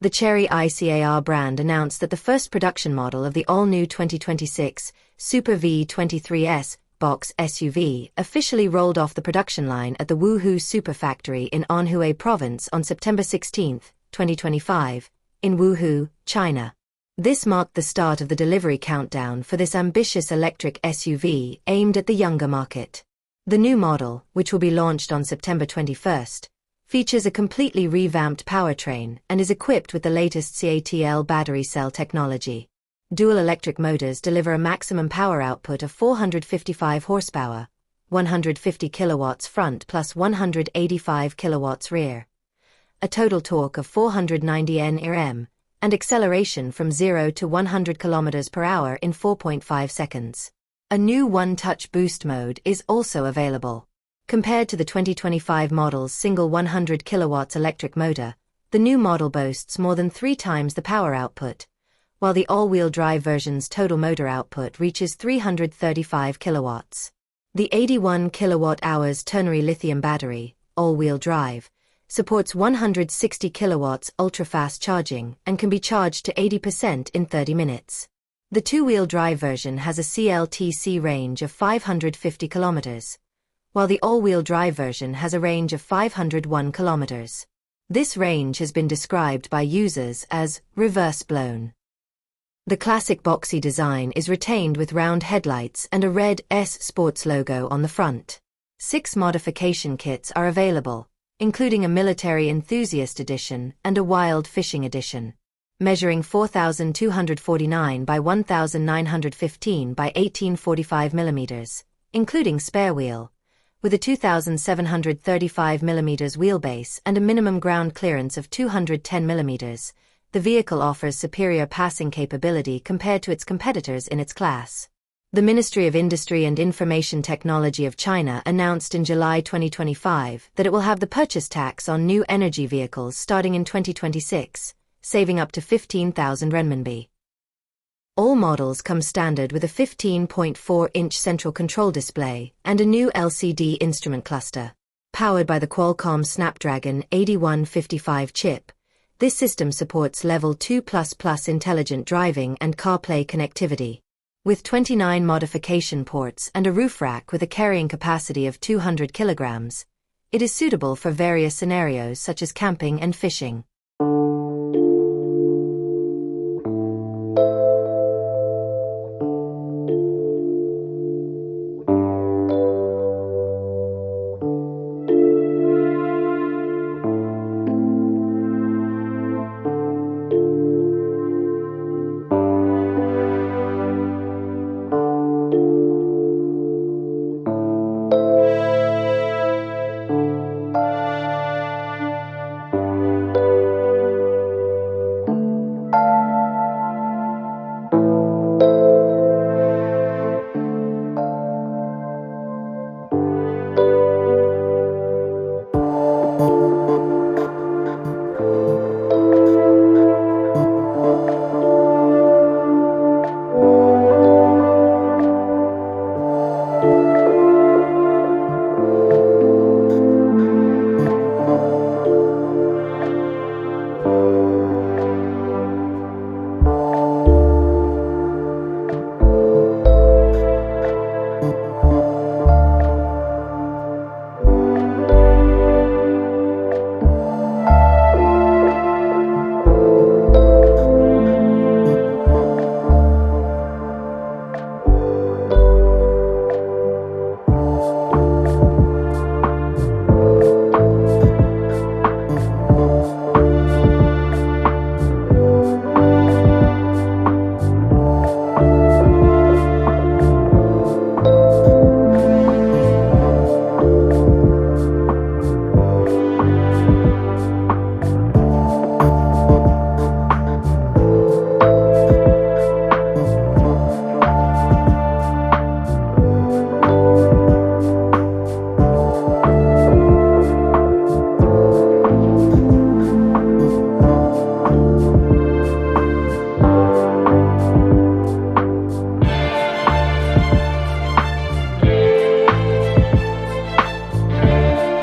The Chery iCAR brand announced that the first production model of the all-new 2026 Super V23S box SUV officially rolled off the production line at the Wuhu Super Factory in Anhui Province on September 16, 2025, in Wuhu, China. This marked the start of the delivery countdown for this ambitious electric SUV aimed at the younger market. The new model, which will be launched on September 21st, features a completely revamped powertrain and is equipped with the latest CATL battery cell technology. Dual electric motors deliver a maximum power output of 455 horsepower, 150 kilowatts front plus 185 kilowatts rear, a total torque of 490 Nm, and acceleration from 0 to 100 km per hour in 4.5 seconds. A new one-touch boost mode is also available. Compared to the 2025 model's single 100 kilowatts electric motor, the new model boasts more than 3 times the power output, while the all-wheel drive version's total motor output reaches 335 kilowatts. The 81 kilowatt-hours ternary lithium battery, all-wheel drive, supports 160 kilowatts ultra-fast charging and can be charged to 80% in 30 minutes. The two-wheel drive version has a CLTC range of 550 kilometers, while the all-wheel drive version has a range of 501 kilometers. This range has been described by users as reverse-blown. The classic boxy design is retained with round headlights and a red S Sports logo on the front. 6 modification kits are available, including a military enthusiast edition and a wild fishing edition. Measuring 4,249 by 1,915 by 1845 mm, including spare wheel, with a 2,735 mm wheelbase and a minimum ground clearance of 210 mm, the vehicle offers superior passing capability compared to its competitors in its class. The Ministry of Industry and Information Technology of China announced in July 2025 that it will have the purchase tax on new energy vehicles starting in 2026, saving up to 15,000 renminbi. All models come standard with a 15.4-inch central control display and a new LCD instrument cluster. Powered by the Qualcomm Snapdragon 8155 chip, this system supports Level 2++ intelligent driving and CarPlay connectivity. With 29 modification ports and a roof rack with a carrying capacity of 200 kilograms, it is suitable for various scenarios such as camping and fishing.